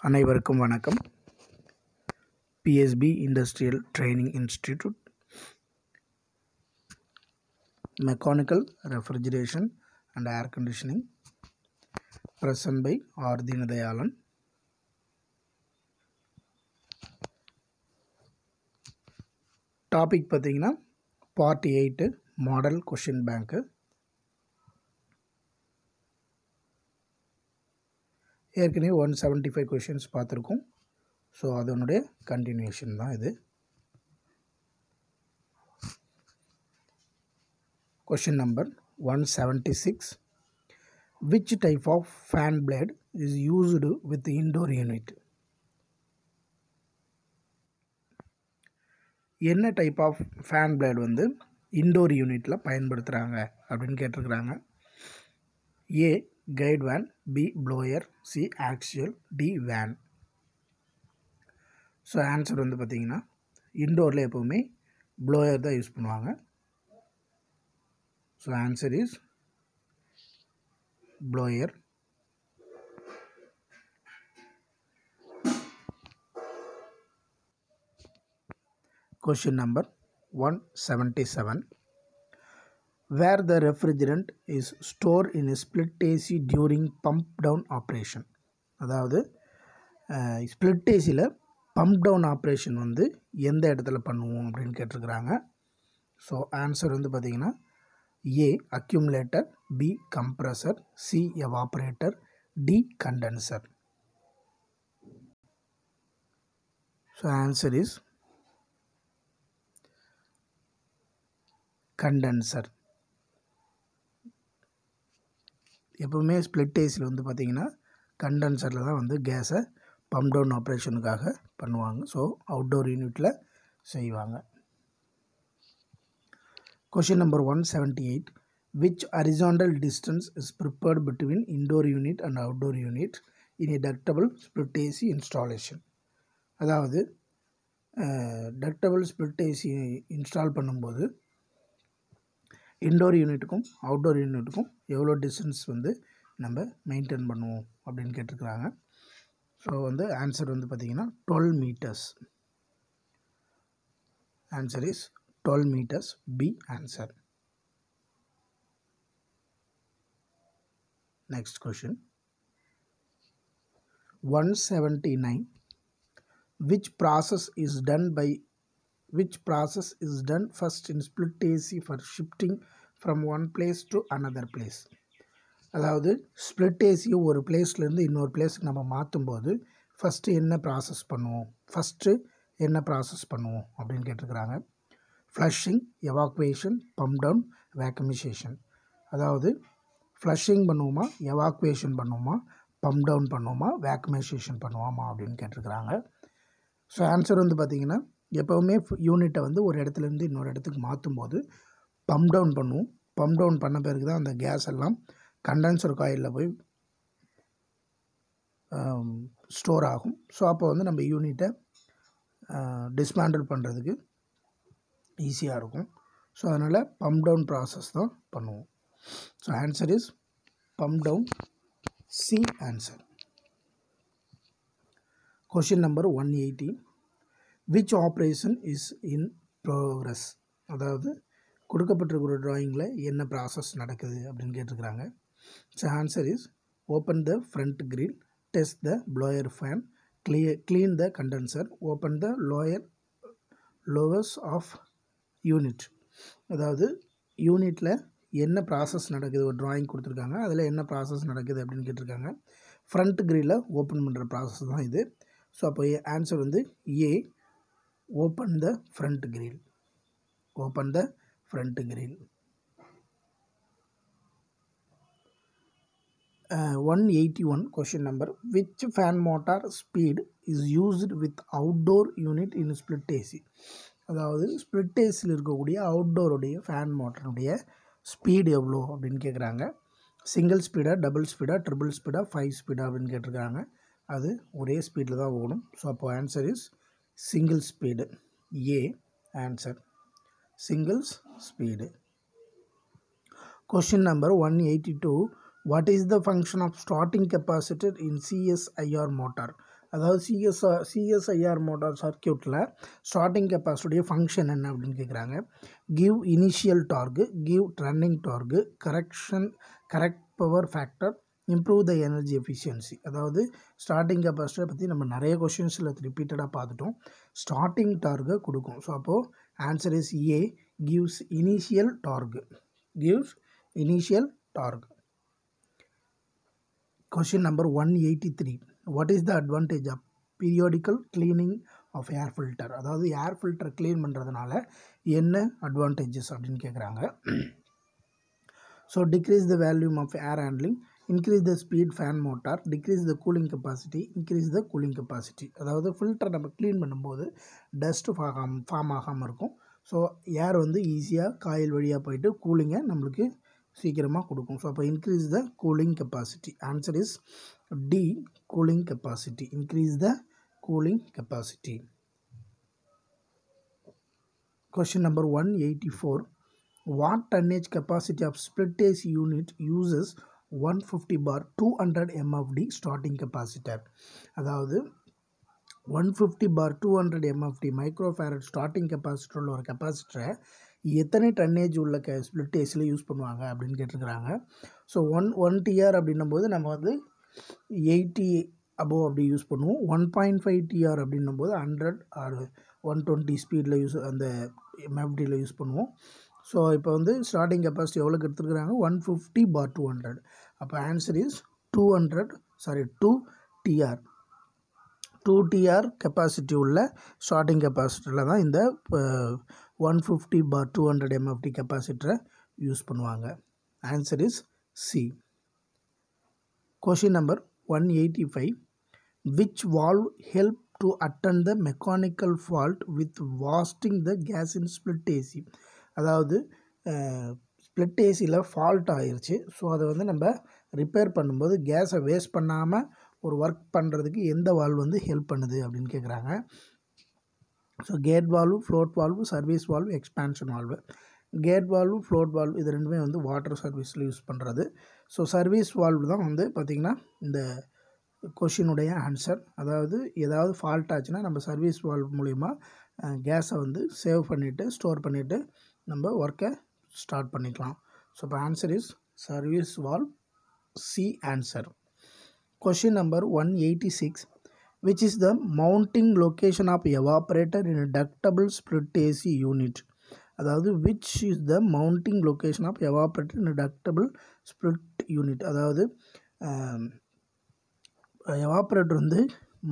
அனைவருக்கும் வணக்கம். PSB Industrial Training Institute, Mechanical Refrigeration and Air Conditioning, present by R. Deenadayalan. Topic பார்த்தீங்கன்னா part 8 model question பேங்க்கு. ஏற்கனவே 175 questions பார்த்துருக்கோம். So அதனுடைய continuation தான் இது. Question number 176. Which type of fan blade is used with indoor unit? என்ன type of fan blade வந்து indoor யூனிட்டில் பயன்படுத்துகிறாங்க அப்படின்னு கேட்டிருக்கிறாங்க. A guide vane, B blower, C axial, D vane. So answer வந்து பார்த்திங்கன்னா இன்டோரில் எப்போவுமே ப்ளோயர் தான் யூஸ் பண்ணுவாங்க. So answer is blower. Question number 177. Where the refrigerant is stored in a split AC during pump down operation. அதாவது split ஏசியில் pump down operation வந்து எந்த இடத்துல பண்ணுவோம் அப்படின்னு கேட்டிருக்கிறாங்க. ஸோ ஆன்சர் வந்து பார்த்திங்கன்னா A accumulator, B compressor, C evaporator, D condenser. So answer is condenser. எப்போவுமே ஸ்ப்ளிட் ஏசியில் வந்து பார்த்திங்கன்னா கண்டென்சரில் தான் வந்து கேஸை பம்ப் டவுன் ஆப்ரேஷனுக்காக பண்ணுவாங்க. ஸோ அவுட்டோர் யூனிட்டில் செய்வாங்க. Question number 178. Which horizontal distance is prepared between indoor unit and outdoor unit in a ductable split AC installation? அதாவது டக்டபிள் ஸ்ப்ளிட் ஏசி இன்ஸ்டால் பண்ணும்போது இன்டோர் யூனிட்டுக்கும் அவுட்டோர் யூனிட்டுக்கும் எவ்வளோ டிஸ்டன்ஸ் வந்து நம்ம மெயின்டைன் பண்ணுவோம் அப்படின்னு கேட்டிருக்கிறாங்க. ஸோ வந்து ஆன்சர் வந்து பார்த்திங்கன்னா 12 meters. Answer is 12 meters. B answer. Next question 179. Which process is done first in split AC for shifting from one place to another place? அதாவது ஸ்ப்ளிட் ஏசியை ஒரு பிளேஸ்லேருந்து இன்னொரு பிளேஸுக்கு நம்ம மாற்றும்போது ஃபஸ்ட்டு என்ன ப்ராசஸ் பண்ணுவோம் அப்படின்னு கேட்டிருக்கிறாங்க. Flushing, evacuation, pump down, vacuumisation. அதாவது ஃப்ளஷிங் பண்ணுவோமா, எவாக்குவேஷன் பண்ணுவோமா, பம்ப் டவுன் பண்ணுவோமா, வேக்யூமைசேஷன் பண்ணுவோமா அப்படின்னு கேட்டிருக்கிறாங்க. ஸோ ஆன்சர் வந்து பார்த்திங்கன்னா எப்போவுமே யூனிட்டை வந்து ஒரு இடத்துலேருந்து இன்னொரு இடத்துக்கு மாற்றும்போது பம்ப் டவுன் பண்ணுவோம். பம்ப் டவுன் பண்ண பிறகு தான் அந்த கேஸ் எல்லாம் கண்டென்சர் காயிலில் போய் ஸ்டோர் ஆகும். ஸோ அப்போ வந்து நம்ம யூனிட்டை டிஸ்மேண்டில் பண்ணுறதுக்கு ஈஸியாக இருக்கும். ஸோ அதனால் பம்ப் டவுன் ப்ராசஸ் தான் பண்ணுவோம். So answer is pump down. C answer. Question number 180. Which operation is in progress? அதாவது கொடுக்கப்பட்டிருக்கிற ட்ராயிங்கில் என்ன ப்ராசஸ் நடக்குது அப்படின்னு கேட்டிருக்கிறாங்க. So answer is open the front grill, test the blower fan, clean the condenser, open the lowers of unit. அதாவது யூனிட்டில் என்ன ப்ராசஸ் நடக்குது, ஒரு ட்ராயிங் கொடுத்துருக்காங்க, அதில் என்ன ப்ராசஸ் நடக்குது அப்படின்னு கேட்டிருக்காங்க. ஃப்ரண்ட் கிரில்லை ஓப்பன் பண்ணுற ப்ராசஸ் தான் இது. ஸோ அப்போ ஆன்சர் வந்து A open the front grill. Open the front grill. 181 question number. Which fan motor speed is used with outdoor unit in split AC? அதாவது ஸ்ப்ளிட் ஏசியில் இருக்கக்கூடிய அவுட்டோருடைய ஃபேன் மோட்டருடைய ஸ்பீடு எவ்வளோ அப்படின்னு கேட்குறாங்க. சிங்கிள் ஸ்பீடா, டபுள் ஸ்பீடா, ட்ரிபிள் ஸ்பீடா, 5 ஸ்பீடா அப்படின்னு கேட்டிருக்காங்க. அது ஒரே ஸ்பீடில் தான் ஓடும். ஸோ அப்போ answer is single speed. A answer. Singles speed. Question number 182. What is the function of starting capacitor in CSIR motor? அதாவது சிஎஸ்ஐஆர் மோட்டார் சர்க்கியூட்டில் ஸ்டார்டிங் கெப்பாசிட்டியுடைய ஃபங்க்ஷன் என்ன அப்படின்னு கேட்குறாங்க. Give initial torque, give running torque, correct power factor, improve the energy efficiency. அதாவது starting கெப்பாசிட்டியை பற்றி நம்ம நிறைய கொஷின்ஸில் ரிப்பீட்டடாக பார்த்துட்டோம். ஸ்டார்டிங் டார்கை கொடுக்கும். ஸோ அப்போது answer is A, gives initial torque. Gives initial torque. Question number 183. What is the advantage of periodical cleaning of air filter? அதாவது ஏர் ஃபில்டர் க்ளீன் பண்ணுறதுனால என்ன அட்வான்டேஜஸ் அப்படின்னு கேட்குறாங்க. So decrease the volume of air handling, increase the speed fan motor, decrease the cooling capacity, increase the cooling capacity. அதாவது filter நம்ம clean பண்ணும்போது dust form ஆகாமல் இருக்கும். ஸோ ஏர் வந்து ஈஸியாக காயில் வழியாக போயிட்டு கூலிங்கை நம்மளுக்கு சீக்கிரமாக கொடுக்கும். ஸோ அப்போ increase the cooling capacity. Answer is D, cooling capacity. Increase the cooling capacity. Question number 184. What tonnage capacity of split AC unit uses 150 bar 200 MFD starting capacitor? அதாவது 150 bar 200 MFD microfarad starting capacitor உள்ள ஒரு கெப்பாசிட்டரை எத்தனை tonnage உள்ள split ஏசியில் use பண்ணுவாங்க அப்படின்னு கேட்டிருக்கிறாங்க. So one TR அப்படின்னும் போது நம்ம வந்து 80 அபோவ் அப்படி யூஸ் பண்ணுவோம். 1.5 டிஆர் அப்படின்னும் போது 100 ஆர் 120 ஸ்பீடில் அந்த எம்எஃப்டியில் யூஸ் பண்ணுவோம். ஸோ இப்போ வந்து ஸ்டார்டிங் கெப்பாசிட்டி எவ்வளோக்கு எடுத்துருக்குறாங்க? 150 bar 200. அப்போ answer is 2 TR. 2 TR capacity உள்ள ஸ்டார்டிங் கெப்பாசிட்டரில் தான் இந்த 150 bar 200 MFD கெப்பாசிட்டரை யூஸ் பண்ணுவாங்க. Answer is C. Question number 185. Which valve help to attend the mechanical fault with wasting the gas in split AC? அதாவது split ஏசியில் fault ஆயிடுச்சு. So அதை வந்து நம்ம ரிப்பேர் பண்ணும்போது கேஸை வேஸ்ட் பண்ணாமல் ஒரு ஒர்க் பண்ணுறதுக்கு எந்த வால்வ் வந்து ஹெல்ப் பண்ணுது அப்படின்னு கேட்குறாங்க. So gate valve, float valve, service valve, expansion valve. Gate valve, float valve இது ரெண்டுமே வந்து வாட்டர் சர்வீஸில் யூஸ் பண்ணுறது. ஸோ சர்வீஸ் வால்வு தான் வந்து பார்த்திங்கன்னா இந்த கொஷினுடைய ஆன்சர். அதாவது ஏதாவது ஃபால்ட் ஆச்சுன்னா நம்ம சர்வீஸ் வால்வ் மூலிமா கேஸை வந்து சேவ் பண்ணிவிட்டு ஸ்டோர் பண்ணிவிட்டு நம்ம ஒர்க்கை ஸ்டார்ட் பண்ணிக்கலாம். ஸோ இப்போ answer is service valve, C answer. Question number 186. Which is the mounting location of evaporator in a ductable split AC unit? அதாவது which is the mounting location of evaporator in a ductable split unit? அதாவது evaporator வந்து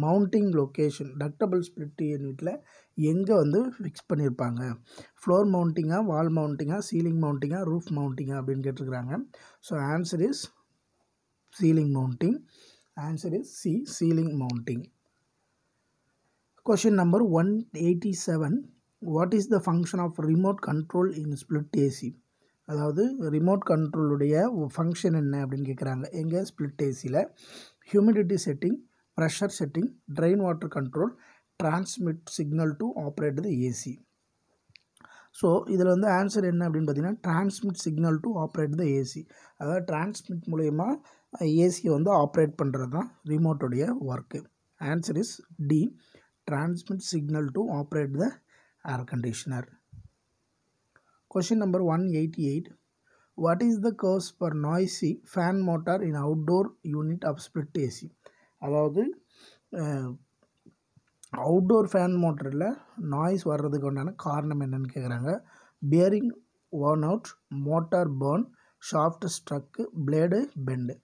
mounting location டக்டபிள் split யூனிட்டில் எங்கே வந்து fix பண்ணியிருப்பாங்க? Floor மவுண்டிங்கா, வால் மவுண்டிங்கா, ceiling மவுண்டிங்கா, roof மவுண்டிங்கா அப்படின்னு கேட்டிருக்கிறாங்க. So answer is ceiling mounting. Answer is C, ceiling mounting. Question number 187. What is the function of remote control in split AC? அதாவது remote கண்ட்ரோலுடைய function என்ன அப்படின்னு கேட்குறாங்க. எங்கே? ஸ்ப்ளிட் ஏசியில் humidity setting, pressure setting, drain water control, transmit signal to operate the AC. So இதில் வந்து answer என்ன அப்படின்னு பார்த்தீங்கன்னா transmit signal to operate the AC. அதாவது டிரான்ஸ்மிட் மூலயமா ஏசியை வந்து ஆப்ரேட் பண்ணுறது தான் ரிமோட்டுடைய work. Answer is D, transmit signal to operate the air conditioner. Question number 188. What is the cause for noisy fan motor in outdoor unit of split AC? அதாவது outdoor fan மோட்டரில் noise வர்றதுக்கு உண்டான காரணம் என்னன்னு கேட்குறாங்க. Bearing worn out, motor burn, shaft struck, blade bent.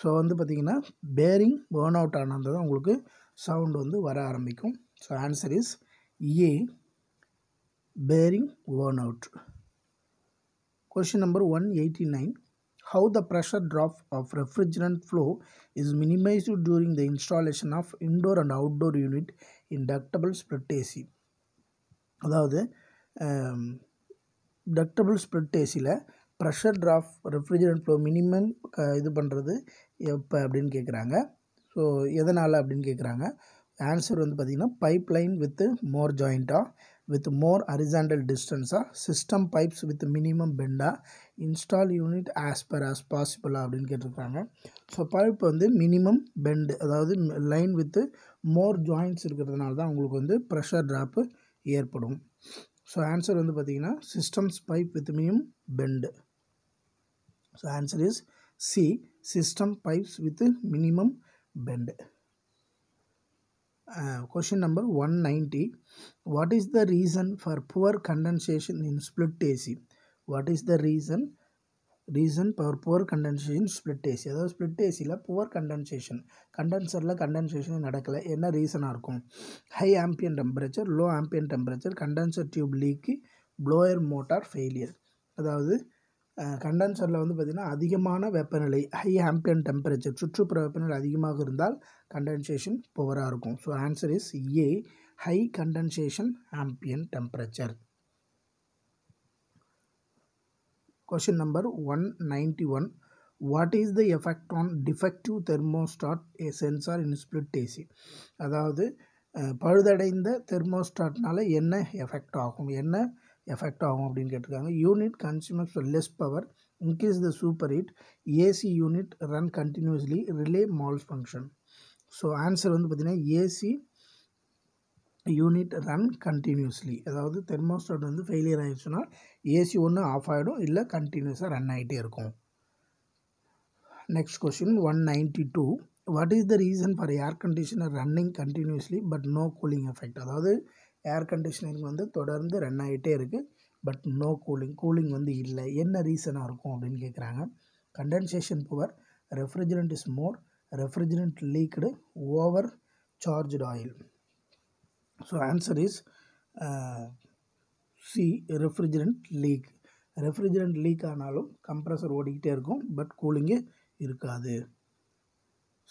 So வந்து பார்த்திங்கன்னா bearing burn out ஆனது தான் உங்களுக்கு சவுண்டு வந்து வர ஆரம்பிக்கும். So answer is A, bearing burn out. Question number 189. How the pressure drop of refrigerant flow is minimized during the installation of indoor and outdoor unit in ductable split AC? அதாவது டக்டபிள் split ஏசியில் pressure drop refrigerant flow minimum இது பண்ணுறது எப்போ அப்படின்னு கேட்குறாங்க. So எதனால் அப்படின்னு கேட்குறாங்க. ஆன்சர் வந்து பார்த்திங்கன்னா பைப் லைன் வித் மோர் ஜாயிண்ட்டாக, with more horizontal distance system pipes with minimum bend install unit as per as possible அப்படின்னு கேட்டிருக்காங்க. ஸோ பைப் வந்து மினிமம் பெண்டு, அதாவது லைன் வித் மோர் ஜாயின்ட்ஸ் இருக்கிறதுனால தான் உங்களுக்கு வந்து ப்ரெஷர் ட்ராப்பு ஏற்படும். ஸோ ஆன்சர் வந்து பார்த்திங்கன்னா systems pipe with minimum bend. So answer is C, system pipes with minimum bend. Question number 190. What is the reason for poor condensation in split AC? What is the reason for poor condensation split AC? அதாவது split ACல poor condensation, condenserல condensation நடக்கல, என்ன ரீசனாக இருக்கும்? high ambient temperature, low ambient temperature, condenser tube leak, blower motor failure. அதாவது கண்டென்சரில் வந்து பார்த்திங்கன்னா அதிகமான வெப்பநிலை, ஹை ஆம்பியன் டெம்பரேச்சர், சுற்றுப்புற வெப்பநிலை அதிகமாக இருந்தால் கண்டென்சேஷன் புவராக இருக்கும். So answer is A, high condensation ambient temperature. Question number 191. What is the effect on defective thermostat sensor in split AC? அதாவது பழுதடைந்த தெர்மோஸ்டாட்னால என்ன எஃபெக்ட் ஆகும், அப்படின்னு கேட்டிருக்காங்க. Unit consumers less power, increase the super heat, AC unit run continuously, relay malls function. So answer வந்து பார்த்திங்கன்னா AC unit run continuously. அதாவது thermostat வந்து ஃபெயிலியர் ஆகிடுச்சுன்னா ஏசி ஒன்று ஆஃப் ஆகிடும், இல்லை கண்டினியூஸாக ரன் ஆகிட்டே இருக்கும். Next question 192. What is the reason for air conditioner running continuously but no cooling effect? அதாவது ஏர் கண்டிஷனிங் வந்து தொடர்ந்து ரன் ஆகிட்டே இருக்குது, பட் நோ கூலிங் வந்து இல்லை, என்ன ரீசனாக இருக்கும் அப்படின்னு கேட்குறாங்க. Condensation poor, refrigerant is more, refrigerant leaked, over charged oil. So answer is C, refrigerant leak. Refrigerant leak ஆனாலும் கம்ப்ரஸர் ஓடிக்கிட்டே இருக்கும், பட் கூலிங்கே இருக்காது.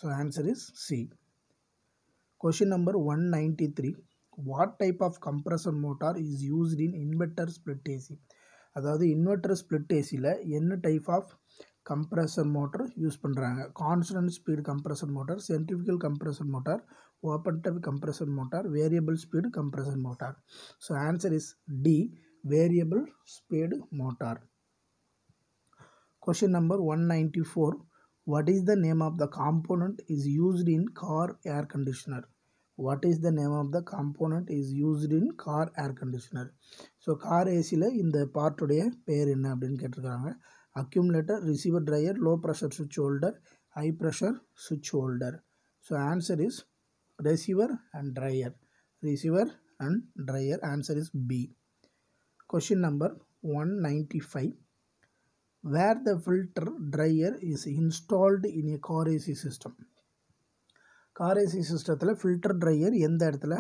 So answer is C. Question number 193. What type of compressor motor is used in inverter split AC? அதாவது inverter split ஏசியில் என்ன type of compressor motor use பண்ணுறாங்க? Constant speed compressor motor, centrifugal compressor motor, open type compressor motor, variable speed compressor motor. So answer is D, variable speed motor. Question number 194. What is the name of the component is used in car air conditioner? What is the name of the component is used in car air conditioner? So car ஏசியில் இந்த பார்ட்டுடைய பேர் என்ன அப்படின்னு கேட்டிருக்காங்க. Accumulator, receiver dryer, low pressure சுவிட்ச் holder, high pressure சுவிட்ச் holder. So answer is receiver and dryer. Receiver and dryer. Answer is B. Question number 195. Where the filter dryer is installed in a car AC system? Car AC சிஸ்டத்தில் filter drier எந்த இடத்துல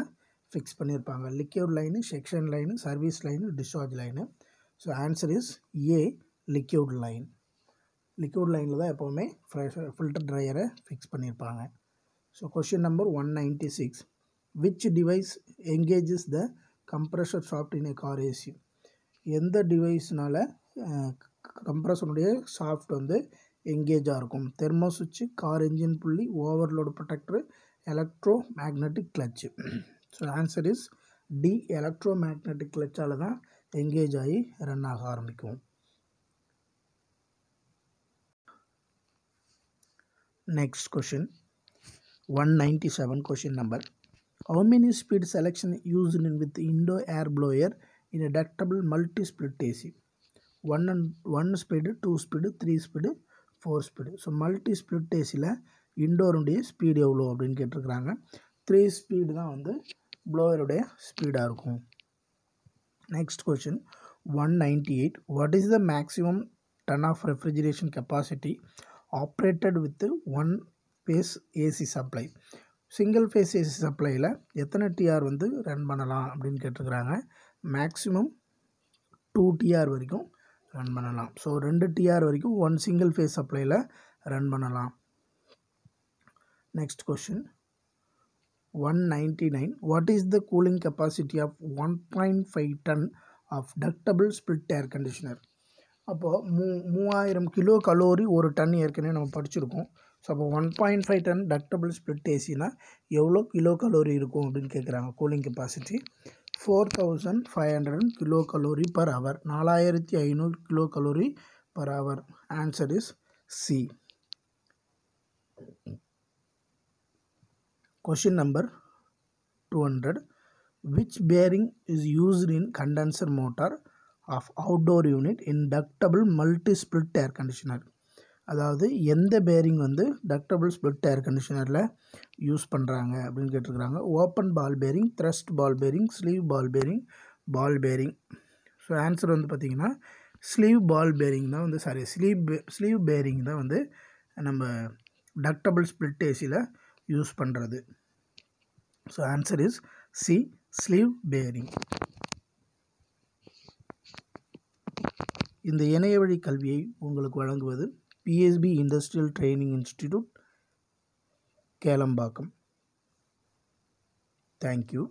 fix பண்ணியிருப்பாங்க? Liquid line, section line, service line, discharge line. So answer is A, liquid line. Liquid லைனில் தான் எப்போவுமே filter ட்ரையரை fix பண்ணியிருப்பாங்க. So question number 196. Which device engages the compressor shaft in a car AC? எந்த டிவைஸ்னால் கம்ப்ரஸருடைய shaft வந்து எங்கேஜாக இருக்கும்? தெர்மோ சுவிட்சு, car engine pulley, overload protector, electromagnetic clutch. So answer is D, electro magnetic கிளச்சால் தான் எங்கேஜ் ஆகி ரன் ஆக ஆரம்பிக்கும். Next question 197. Question number. How many speed selection used in with indoor air blower in a ductable multi-split AC? 1 speed, 2 speed, 3 speed, 4 speed. So multi split ஏசியில் இண்டோருடைய speed எவ்வளோ அப்படின்னு கேட்டிருக்கிறாங்க. 3 speed தான் வந்து ப்ளோயருடைய ஸ்பீடாக இருக்கும். Next question 198. What is the maximum ton of refrigeration capacity operated with 1 phase AC supply? Single phase AC சப்ளையில் எத்தனை டிஆர் வந்து ரன் பண்ணலாம் அப்படின்னு கேட்டிருக்கிறாங்க. மேக்ஸிமம் 2 டிஆர் வரைக்கும் ரன் பண்ணலாம். ஸோ 2 டிஆர் வரைக்கும் 1 சிங்கிள் ஃபேஸ் சப்ளையில் ரன் பண்ணலாம். Next question 199. What is the cooling capacity of 1.5 ton of ductable split air conditioner? அப்போது 3000 கிலோ கலோரி ஒரு டன் ஏற்கனவே நம்ம படிச்சிருக்கோம். ஸோ அப்போ 1.5 டன் டக்டபிள் ஸ்பிளிட் ஏசினா எவ்வளோ கிலோ கலோரி இருக்கும் அப்படின்னு கேட்குறாங்க cooling capacity. 4500 kilocalorie per hour. 4500 kilocalorie per hour. Answer is C. Question number 200. Which bearing is used in condenser motor of outdoor unit in ductable multi-split air conditioner? அதாவது எந்த bearing வந்து டக்டபிள் split ஏர் கண்டிஷனரில் use பண்ணுறாங்க அப்படின்னு கேட்டிருக்கிறாங்க. Open ball bearing, thrust ball bearing, sleeve ball bearing, ball bearing. So answer வந்து பார்த்திங்கன்னா sleeve ball bearing தான் வந்து ஸ்லீவ் பேரிங் தான் வந்து நம்ம டக்டபிள் ஸ்பிளிட் ஏசியில் யூஸ் பண்ணுறது. So answer is C, sleeve bearing. இந்த இணைய வழி கல்வியை உங்களுக்கு வழங்குவது PSB Industrial Training Institute, Kelambakam. Thank you.